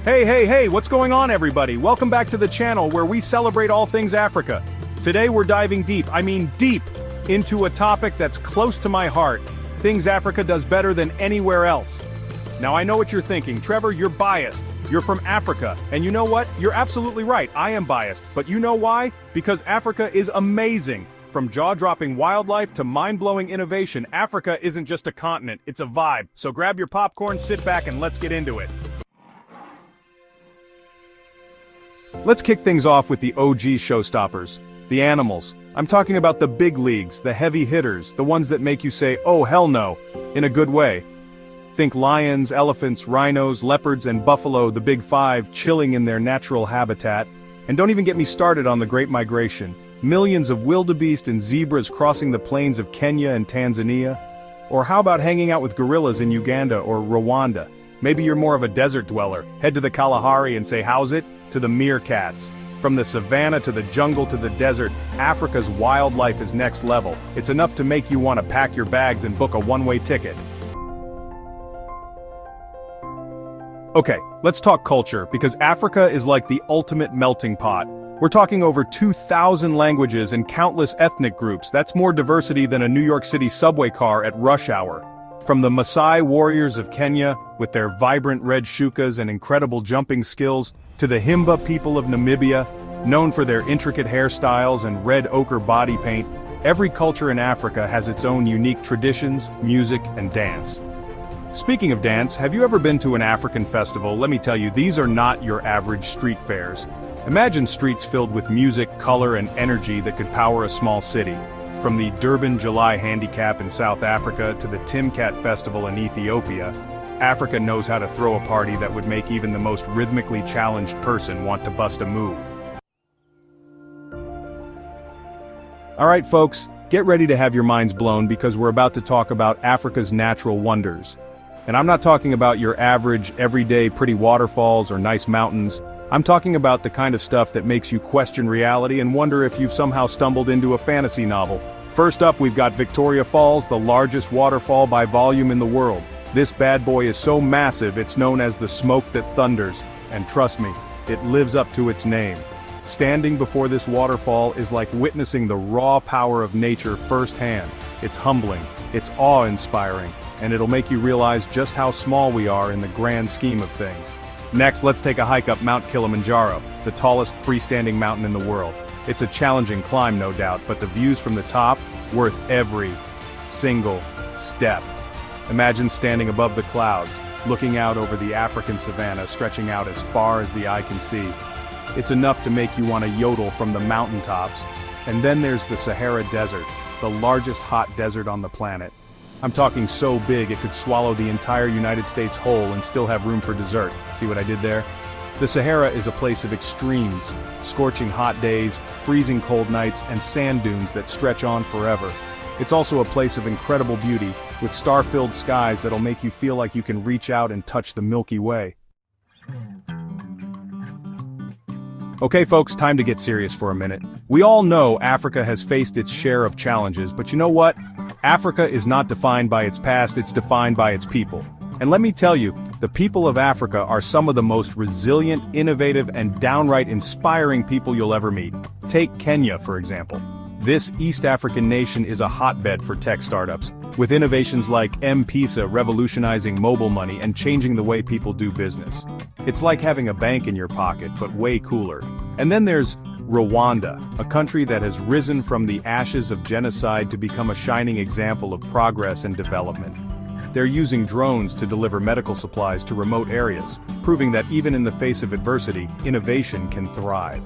Hey, what's going on everybody? Welcome back to the channel where we celebrate all things Africa. Today we're diving deep, into a topic that's close to my heart. Things Africa does better than anywhere else. Now I know what you're thinking, Trevor, you're biased. You're from Africa, and you know what? You're absolutely right, I am biased. But you know why? Because Africa is amazing. From jaw-dropping wildlife to mind-blowing innovation, Africa isn't just a continent, it's a vibe. So grab your popcorn, sit back, and let's get into it. Let's kick things off with the OG showstoppers, the animals. I'm talking about the big leagues, the heavy hitters, the ones that make you say, oh hell no, in a good way. Think lions, elephants, rhinos, leopards, and buffalo, the big five, chilling in their natural habitat. And don't even get me started on the Great Migration. Millions of wildebeest and zebras crossing the plains of Kenya and Tanzania. Or how about hanging out with gorillas in Uganda or Rwanda? Maybe you're more of a desert dweller. Head to the Kalahari and say how's it? To the meerkats. From the savannah to the jungle to the desert, Africa's wildlife is next level. It's enough to make you want to pack your bags and book a one-way ticket. Okay, let's talk culture, because Africa is like the ultimate melting pot. We're talking over 2,000 languages and countless ethnic groups. That's more diversity than a New York City subway car at rush hour. From the Maasai warriors of Kenya, with their vibrant red shukas and incredible jumping skills, to the Himba people of Namibia, known for their intricate hairstyles and red ochre body paint, every culture in Africa has its own unique traditions, music, and dance. Speaking of dance, have you ever been to an African festival? Let me tell you, these are not your average street fairs. Imagine streets filled with music, color, and energy that could power a small city. From the Durban July Handicap in South Africa to the Timkat Festival in Ethiopia, Africa knows how to throw a party that would make even the most rhythmically challenged person want to bust a move. Alright folks, get ready to have your minds blown because we're about to talk about Africa's natural wonders. And I'm not talking about your average, everyday pretty waterfalls or nice mountains. I'm talking about the kind of stuff that makes you question reality and wonder if you've somehow stumbled into a fantasy novel. First up, we've got Victoria Falls, the largest waterfall by volume in the world. This bad boy is so massive it's known as the smoke that thunders, and trust me, it lives up to its name. Standing before this waterfall is like witnessing the raw power of nature firsthand. It's humbling, it's awe-inspiring, and it'll make you realize just how small we are in the grand scheme of things. Next, let's take a hike up Mount Kilimanjaro, the tallest freestanding mountain in the world. It's a challenging climb, no doubt, but the views from the top, worth every single step. Imagine standing above the clouds, looking out over the African savanna stretching out as far as the eye can see. It's enough to make you want to yodel from the mountaintops. And then there's the Sahara Desert, the largest hot desert on the planet. I'm talking so big it could swallow the entire United States whole and still have room for dessert. See what I did there? The Sahara is a place of extremes, scorching hot days, freezing cold nights, and sand dunes that stretch on forever. It's also a place of incredible beauty, with star-filled skies that'll make you feel like you can reach out and touch the Milky Way. Okay folks, time to get serious for a minute. We all know Africa has faced its share of challenges, but you know what? Africa is not defined by its past, it's defined by its people. And let me tell you, the people of Africa are some of the most resilient, innovative, and downright inspiring people you'll ever meet. Take Kenya, for example. This East African nation is a hotbed for tech startups, with innovations like M-Pesa revolutionizing mobile money and changing the way people do business. It's like having a bank in your pocket, but way cooler. And then there's Rwanda, a country that has risen from the ashes of genocide to become a shining example of progress and development. They're using drones to deliver medical supplies to remote areas, proving that even in the face of adversity, innovation can thrive.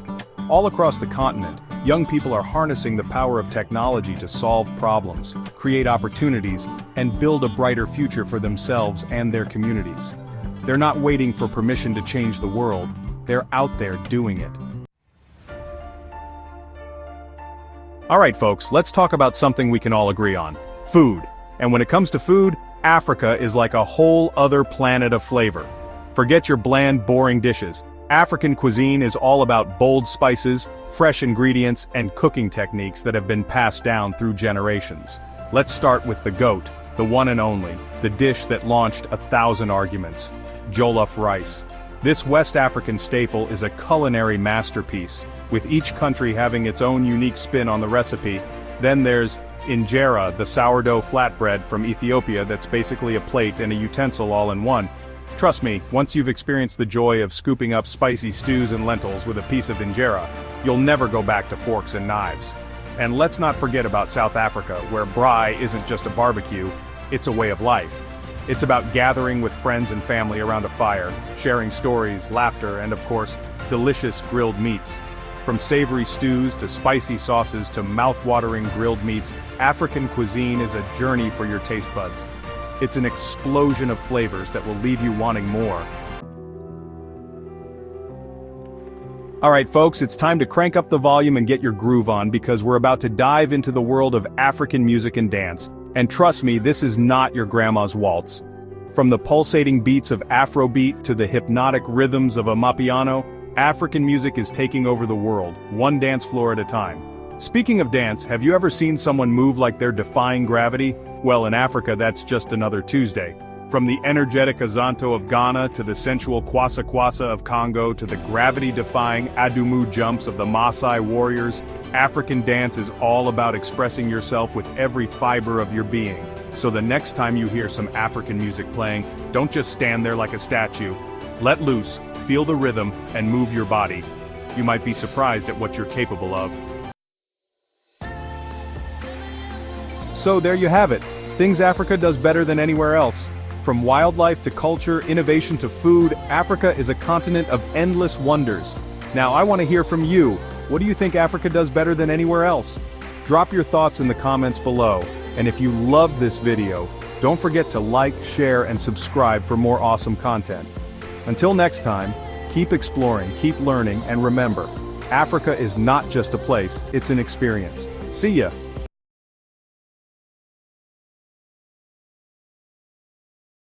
All across the continent, young people are harnessing the power of technology to solve problems, create opportunities, and build a brighter future for themselves and their communities. They're not waiting for permission to change the world, they're out there doing it. Alright folks, let's talk about something we can all agree on. Food. And when it comes to food, Africa is like a whole other planet of flavor. Forget your bland, boring dishes. African cuisine is all about bold spices, fresh ingredients, and cooking techniques that have been passed down through generations. Let's start with the goat, the one and only, the dish that launched 1,000 arguments. Jollof rice. This West African staple is a culinary masterpiece, with each country having its own unique spin on the recipe. Then there's injera, the sourdough flatbread from Ethiopia that's basically a plate and a utensil all in one. Trust me, once you've experienced the joy of scooping up spicy stews and lentils with a piece of injera, you'll never go back to forks and knives. And let's not forget about South Africa, where braai isn't just a barbecue, it's a way of life. It's about gathering with friends and family around a fire, sharing stories, laughter, and of course, delicious grilled meats. From savory stews to spicy sauces to mouth-watering grilled meats, African cuisine is a journey for your taste buds. It's an explosion of flavors that will leave you wanting more. Alright folks, it's time to crank up the volume and get your groove on because we're about to dive into the world of African music and dance. And trust me, this is not your grandma's waltz. From the pulsating beats of Afrobeat to the hypnotic rhythms of Amapiano, African music is taking over the world, one dance floor at a time. Speaking of dance, have you ever seen someone move like they're defying gravity? Well, in Africa that's just another Tuesday. From the energetic Azonto of Ghana to the sensual Kwasa Kwasa of Congo to the gravity-defying Adumu jumps of the Maasai warriors, African dance is all about expressing yourself with every fiber of your being. So the next time you hear some African music playing, don't just stand there like a statue. Let loose, feel the rhythm, and move your body. You might be surprised at what you're capable of. So there you have it, things Africa does better than anywhere else. From wildlife to culture, innovation to food, Africa is a continent of endless wonders. Now I want to hear from you. What do you think Africa does better than anywhere else? Drop your thoughts in the comments below. And if you loved this video, don't forget to like, share, and subscribe for more awesome content. Until next time, keep exploring, keep learning, and remember, Africa is not just a place, it's an experience. See ya!